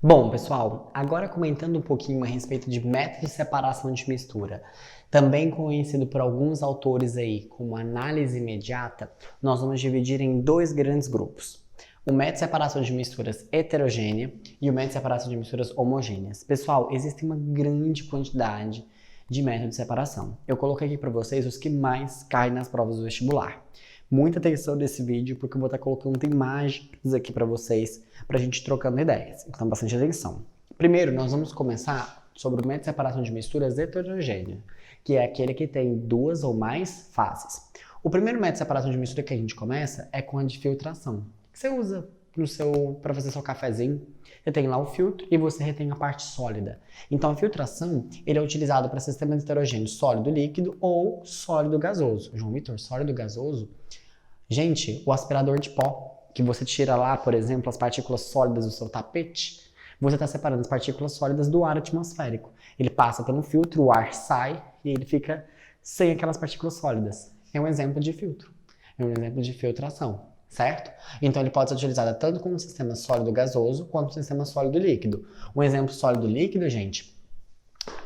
Bom, pessoal, agora comentando um pouquinho a respeito de método de separação de mistura, também conhecido por alguns autores aí como análise imediata, nós vamos dividir em dois grandes grupos. O método de separação de misturas heterogênea e o método de separação de misturas homogêneas. Pessoal, existe uma grande quantidade de métodos de separação. Eu coloquei aqui para vocês os que mais caem nas provas do vestibular. Muita atenção nesse vídeo, porque eu vou estar colocando imagens aqui para vocês, para a gente trocando ideias. Então, bastante atenção. Primeiro, nós vamos começar sobre o método de separação de misturas heterogênea, que é aquele que tem duas ou mais fases. O primeiro método de separação de mistura que a gente começa é com a de filtração, que você usa para fazer seu cafezinho. Você tem lá o filtro e você retém a parte sólida. Então, a filtração ele é utilizado para sistemas heterogêneos sólido líquido ou sólido gasoso. João Vitor, sólido gasoso? Gente, o aspirador de pó, que você tira lá, por exemplo, as partículas sólidas do seu tapete, você está separando as partículas sólidas do ar atmosférico. Ele passa pelo filtro, o ar sai e ele fica sem aquelas partículas sólidas. É um exemplo de filtro, é um exemplo de filtração, certo? Então ele pode ser utilizado tanto como um sistema sólido gasoso quanto um sistema sólido líquido. Um exemplo sólido líquido, gente,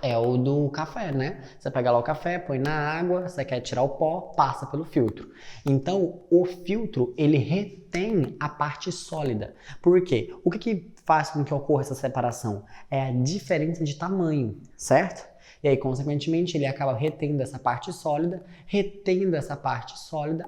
é o do café, né? Você pega lá o café, põe na água, você quer tirar o pó, passa pelo filtro. Então, o filtro, ele retém a parte sólida. Por quê? O que faz com que ocorra essa separação? É a diferença de tamanho, certo? E aí, consequentemente, ele acaba retendo essa parte sólida,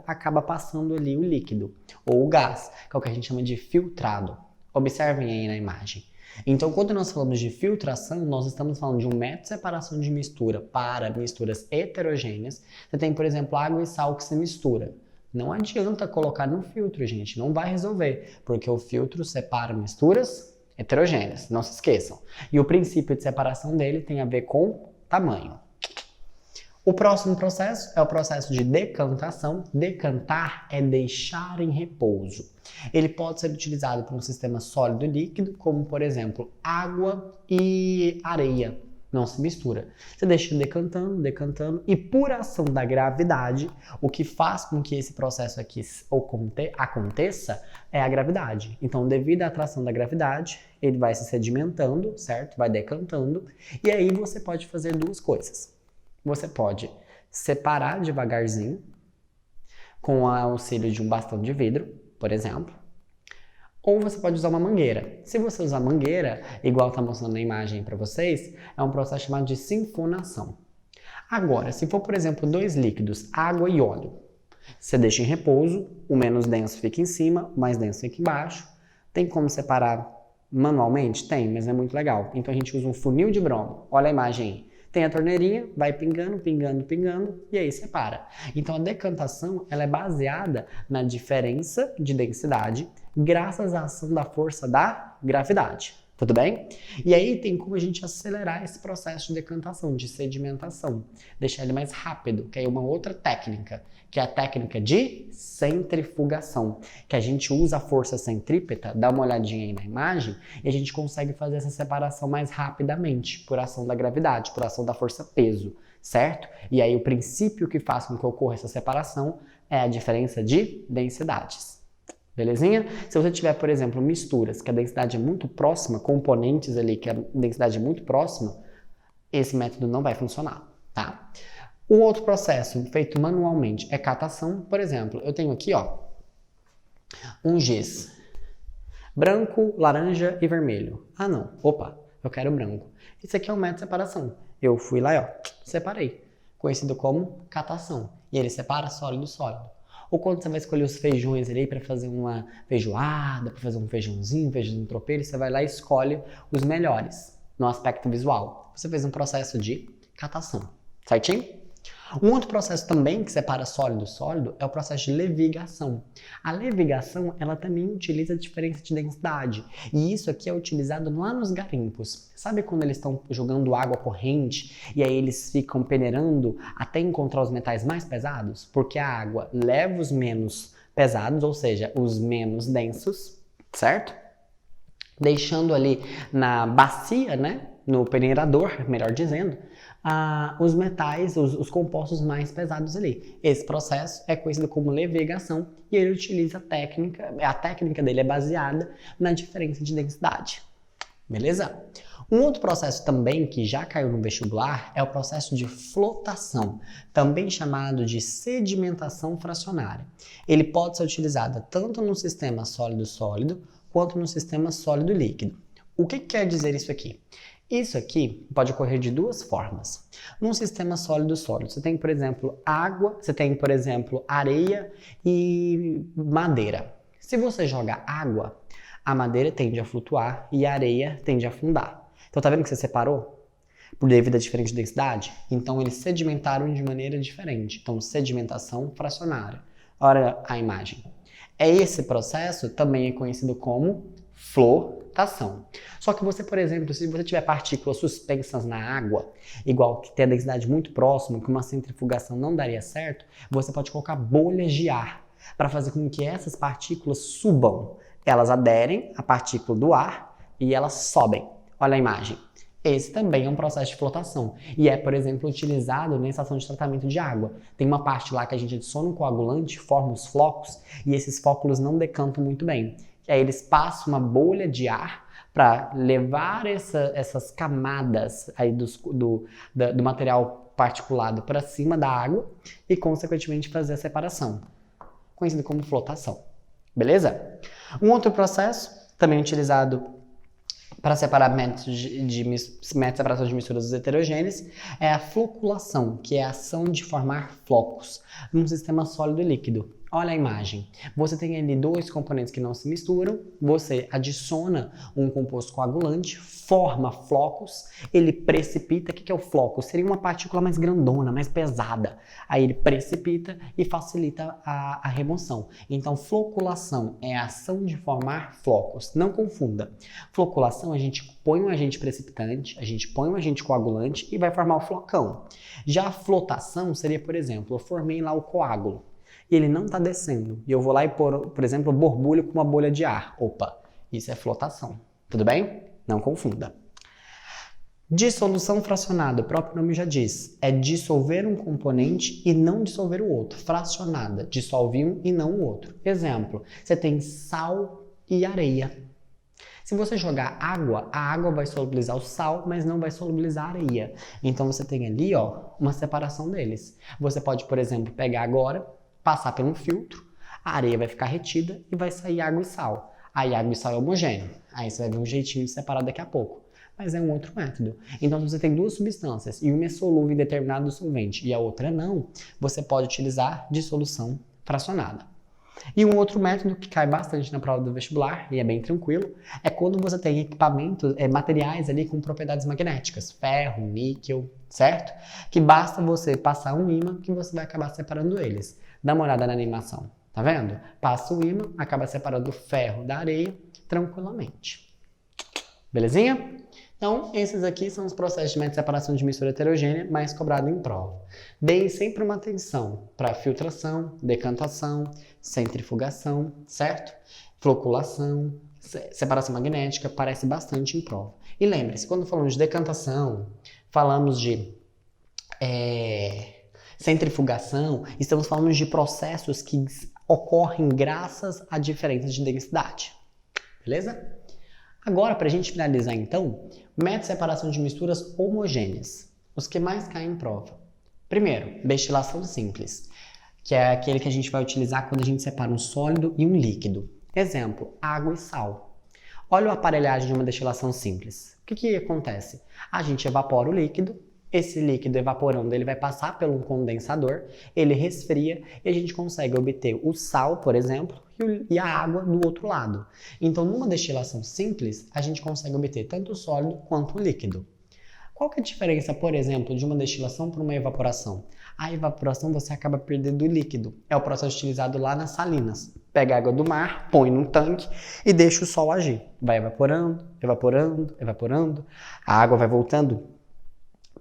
acaba passando ali o líquido, ou o gás, que é o que a gente chama de filtrado. Observem aí na imagem. Então, quando nós falamos de filtração, nós estamos falando de um método de separação de mistura para misturas heterogêneas. Você tem, por exemplo, água e sal que se mistura. Não adianta colocar no filtro, gente, não vai resolver, porque o filtro separa misturas heterogêneas, não se esqueçam. E o princípio de separação dele tem a ver com tamanho. O próximo processo é o processo de decantação. Decantar é deixar em repouso. Ele pode ser utilizado para um sistema sólido e líquido, como por exemplo, água e areia. Não se mistura. Você deixa decantando, decantando, e por ação da gravidade, o que faz com que esse processo aqui aconteça é a gravidade. Então, devido à atração da gravidade, ele vai se sedimentando, certo? Vai decantando, e aí você pode fazer duas coisas. Você pode separar devagarzinho, com o auxílio de um bastão de vidro, por exemplo. Ou você pode usar uma mangueira. Se você usar mangueira, igual está mostrando na imagem para vocês, é um processo chamado de sinfonação. Agora, se for, por exemplo, dois líquidos, água e óleo, você deixa em repouso, o menos denso fica em cima, o mais denso fica embaixo. Tem como separar manualmente? Tem, mas é muito legal. Então a gente usa um funil de bromo. Olha a imagem aí. Tem a torneirinha, vai pingando, pingando, pingando, e aí separa. Então a decantação ela é baseada na diferença de densidade graças à ação da força da gravidade. Tudo bem? E aí tem como a gente acelerar esse processo de decantação, de sedimentação, deixar ele mais rápido, que é uma outra técnica, que é a técnica de centrifugação, que a gente usa a força centrípeta, dá uma olhadinha aí na imagem, e a gente consegue fazer essa separação mais rapidamente, por ação da gravidade, por ação da força-peso, certo? E aí o princípio que faz com que ocorra essa separação é a diferença de densidades. Belezinha? Se você tiver, por exemplo, misturas que a densidade é muito próxima, componentes ali que a densidade é muito próxima, esse método não vai funcionar, tá? Um outro processo feito manualmente é catação. Por exemplo, eu tenho aqui, ó, um giz branco, laranja e vermelho. Ah, não. Opa, eu quero branco. Isso aqui é um método de separação. Eu fui lá e, ó, separei. Conhecido como catação. E ele separa sólido sólido. Ou quando você vai escolher os feijões ali para fazer uma feijoada, para fazer um feijãozinho tropeiro, você vai lá e escolhe os melhores no aspecto visual. Você fez um processo de catação, certinho? Um outro processo também que separa sólido sólido é o processo de levigação. A levigação, ela também utiliza a diferença de densidade. E isso aqui é utilizado lá nos garimpos. Sabe quando eles estão jogando água corrente e aí eles ficam peneirando até encontrar os metais mais pesados? Porque a água leva os menos pesados, ou seja, os menos densos, certo? Deixando ali na bacia, né? No peneirador, melhor dizendo, os metais, os compostos mais pesados ali. Esse processo é conhecido como levigação e ele utiliza a técnica dele é baseada na diferença de densidade. Beleza? Um outro processo também que já caiu no vestibular é o processo de flotação, também chamado de sedimentação fracionária. Ele pode ser utilizado tanto no sistema sólido-sólido quanto no sistema sólido-líquido. O que quer dizer isso aqui? Isso aqui pode ocorrer de duas formas. Num sistema sólido-sólido, você tem, por exemplo, água, você tem, por exemplo, areia e madeira. Se você joga água, a madeira tende a flutuar e a areia tende a afundar. Então, tá vendo que você separou? Por devido à diferente densidade? Então, eles sedimentaram de maneira diferente. Então, sedimentação fracionária. Olha a imagem. Esse processo também é conhecido como flotação. Só que você, por exemplo, se você tiver partículas suspensas na água, igual que tem a densidade muito próxima, que uma centrifugação não daria certo, você pode colocar bolhas de ar para fazer com que essas partículas subam. Elas aderem à partícula do ar e elas sobem. Olha a imagem. Esse também é um processo de flotação e é, por exemplo, utilizado na estação de tratamento de água. Tem uma parte lá que a gente adiciona um coagulante, forma os flocos e esses flocos não decantam muito bem. E aí eles passam uma bolha de ar para levar essas camadas aí do material particulado para cima da água e, consequentemente, fazer a separação, conhecido como flotação. Beleza? Um outro processo, também utilizado para separar métodos de separação de misturas heterogêneas, é a floculação, que é a ação de formar flocos num sistema sólido e líquido. Olha a imagem. Você tem ali dois componentes que não se misturam, você adiciona um composto coagulante, forma flocos, ele precipita. O que é o floco? Seria uma partícula mais grandona, mais pesada. Aí ele precipita e facilita a remoção. Então, floculação é a ação de formar flocos. Não confunda. Floculação, a gente põe um agente precipitante, a gente põe um agente coagulante e vai formar o flocão. Já a flotação seria, por exemplo, eu formei lá o coágulo. E ele não está descendo. E eu vou lá e, por exemplo, borbulho com uma bolha de ar. Opa, isso é flotação. Tudo bem? Não confunda. Dissolução fracionada, o próprio nome já diz. É dissolver um componente e não dissolver o outro. Fracionada, dissolve um e não o outro. Exemplo, você tem sal e areia. Se você jogar água, a água vai solubilizar o sal, mas não vai solubilizar a areia. Então você tem ali, ó, uma separação deles. Você pode, por exemplo, pegar agora, passar por um filtro, a areia vai ficar retida e vai sair água e sal. Aí água e sal é homogêneo. Aí você vai ver um jeitinho de separar daqui a pouco. Mas é um outro método. Então, se você tem duas substâncias e uma é solúvel em determinado solvente e a outra não, você pode utilizar dissolução fracionada. E um outro método que cai bastante na prova do vestibular, e é bem tranquilo, é quando você tem equipamentos, materiais ali com propriedades magnéticas, ferro, níquel, certo? Que basta você passar um ímã que você vai acabar separando eles. Dá uma olhada na animação, tá vendo? Passa o ímã, acaba separando o ferro da areia tranquilamente. Belezinha? Então, esses aqui são os processos de separação de mistura heterogênea mais cobrado em prova. Deem sempre uma atenção para filtração, decantação, centrifugação, certo? Floculação, separação magnética, aparece bastante em prova. E lembre-se, quando falamos de decantação, falamos de centrifugação, estamos falando de processos que ocorrem graças a diferenças de densidade. Beleza? Agora, para a gente finalizar então, método de separação de misturas homogêneas. Os que mais caem em prova. Primeiro, destilação simples, que é aquele que a gente vai utilizar quando a gente separa um sólido e um líquido. Exemplo, água e sal. Olha a aparelhagem de uma destilação simples. O que acontece? A gente evapora o líquido, esse líquido evaporando, ele vai passar pelo condensador, ele resfria e a gente consegue obter o sal, por exemplo, e a água do outro lado. Então, numa destilação simples, a gente consegue obter tanto o sólido quanto o líquido. Qual que é a diferença, por exemplo, de uma destilação para uma evaporação? A evaporação você acaba perdendo o líquido. É o processo utilizado lá nas salinas. Pega a água do mar, põe num tanque e deixa o sol agir. Vai evaporando, evaporando, evaporando. A água vai voltando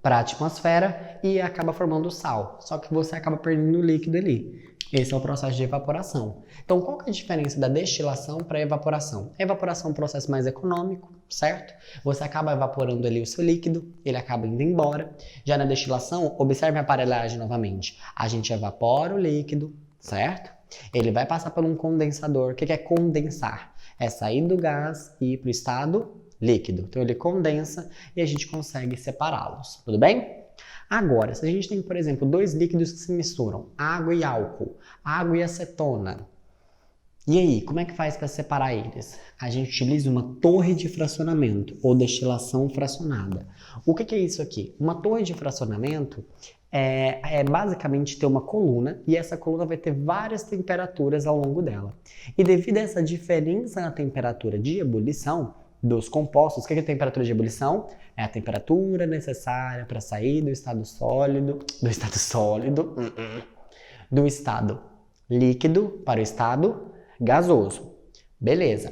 para a atmosfera e acaba formando o sal. Só que você acaba perdendo o líquido ali. Esse é o processo de evaporação. Então, qual que é a diferença da destilação para a evaporação? A evaporação é um processo mais econômico, certo? Você acaba evaporando ali o seu líquido, ele acaba indo embora. Já na destilação, observe a aparelhagem novamente. A gente evapora o líquido, certo? Ele vai passar por um condensador. O que é condensar? É sair do gás e ir para o estado líquido. Então ele condensa e a gente consegue separá-los, tudo bem? Agora, se a gente tem, por exemplo, dois líquidos que se misturam, água e álcool, água e acetona, e aí, como é que faz para separar eles? A gente utiliza uma torre de fracionamento ou destilação fracionada. O que é isso aqui? Uma torre de fracionamento é basicamente ter uma coluna e essa coluna vai ter várias temperaturas ao longo dela. E devido a essa diferença na temperatura de ebulição dos compostos, o que é a temperatura de ebulição? É a temperatura necessária para sair do estado líquido para o estado gasoso. Beleza.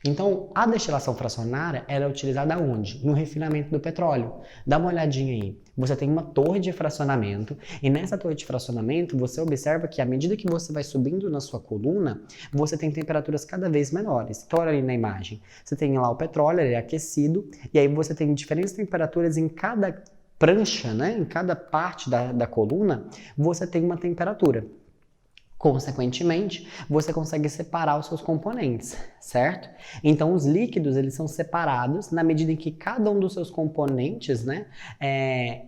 Então, a destilação fracionária era utilizada onde? No refinamento do petróleo. Dá uma olhadinha aí. Você tem uma torre de fracionamento e nessa torre de fracionamento você observa que à medida que você vai subindo na sua coluna, você tem temperaturas cada vez menores. Então, olha ali na imagem. Você tem lá o petróleo, ele é aquecido e aí você tem diferentes temperaturas em cada prancha, né? Em cada parte da coluna, você tem uma temperatura. Consequentemente, você consegue separar os seus componentes, certo? Então, os líquidos, eles são separados na medida em que cada um dos seus componentes, né,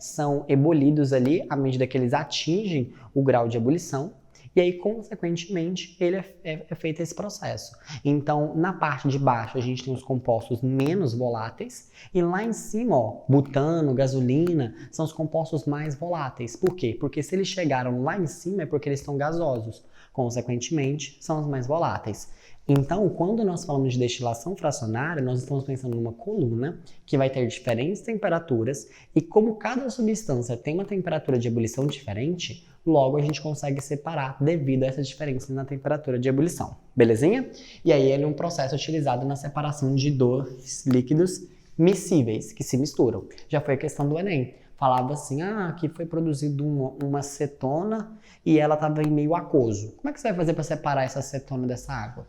são ebulidos ali, à medida que eles atingem o grau de ebulição. E aí, consequentemente, ele é feito esse processo. Então, na parte de baixo, a gente tem os compostos menos voláteis. E lá em cima, ó, butano, gasolina, são os compostos mais voláteis. Por quê? Porque se eles chegaram lá em cima é porque eles estão gasosos. Consequentemente, são os mais voláteis. Então, quando nós falamos de destilação fracionária, nós estamos pensando numa coluna que vai ter diferentes temperaturas e como cada substância tem uma temperatura de ebulição diferente, logo a gente consegue separar devido a essa diferença na temperatura de ebulição. Belezinha? E aí ele é um processo utilizado na separação de dois líquidos miscíveis que se misturam. Já foi a questão do Enem. Falava assim, aqui foi produzido uma acetona e ela estava em meio aquoso. Como é que você vai fazer para separar essa acetona dessa água?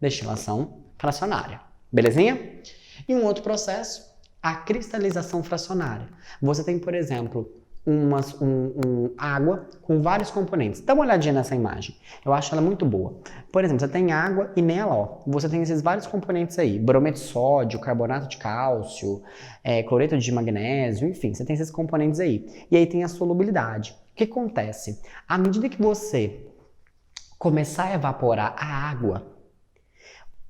Destilação fracionária. Belezinha? E um outro processo, a cristalização fracionária. Você tem, por exemplo, água com vários componentes. Dá uma olhadinha nessa imagem. Eu acho ela muito boa. Por exemplo, você tem água e nela, ó, você tem esses vários componentes aí. Brometo de sódio, carbonato de cálcio, cloreto de magnésio, enfim, você tem esses componentes aí. E aí tem a solubilidade. O que acontece? À medida que você começar a evaporar a água,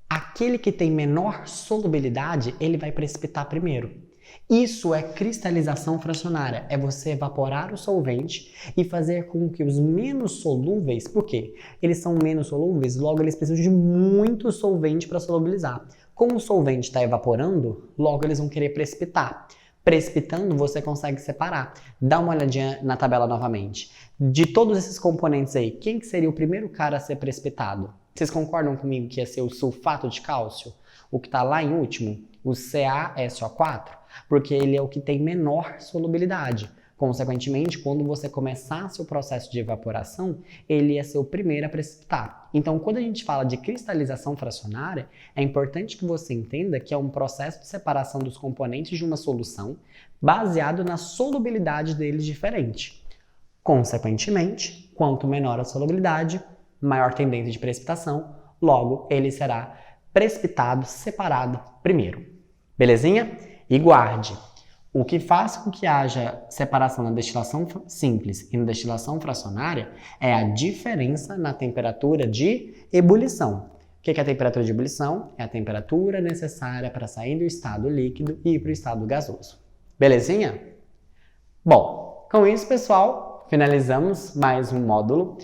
aquele que tem menor solubilidade, ele vai precipitar primeiro. Isso é cristalização fracionária, é você evaporar o solvente e fazer com que os menos solúveis, por quê? Eles são menos solúveis, logo eles precisam de muito solvente para solubilizar. Como o solvente está evaporando, logo eles vão querer precipitar. Precipitando, você consegue separar. Dá uma olhadinha na tabela novamente. De todos esses componentes aí, quem que seria o primeiro cara a ser precipitado? Vocês concordam comigo que ia ser o sulfato de cálcio? O que está lá em último? O CaSO4? Porque ele é o que tem menor solubilidade. Consequentemente, quando você começasse o processo de evaporação, ele ia ser o primeiro a precipitar. Então, quando a gente fala de cristalização fracionária, é importante que você entenda que é um processo de separação dos componentes de uma solução baseado na solubilidade deles diferente. Consequentemente, quanto menor a solubilidade, maior tendência de precipitação, logo ele será precipitado, separado primeiro. Belezinha? E guarde, o que faz com que haja separação na destilação simples e na destilação fracionária é a diferença na temperatura de ebulição. O que é a temperatura de ebulição? É a temperatura necessária para sair do estado líquido e ir para o estado gasoso. Belezinha? Bom, com isso, pessoal, finalizamos mais um módulo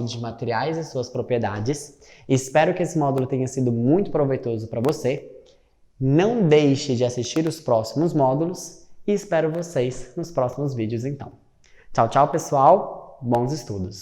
de materiais e suas propriedades. Espero que esse módulo tenha sido muito proveitoso para você. Não deixe de assistir os próximos módulos e espero vocês nos próximos vídeos então. Tchau, tchau, pessoal. Bons estudos!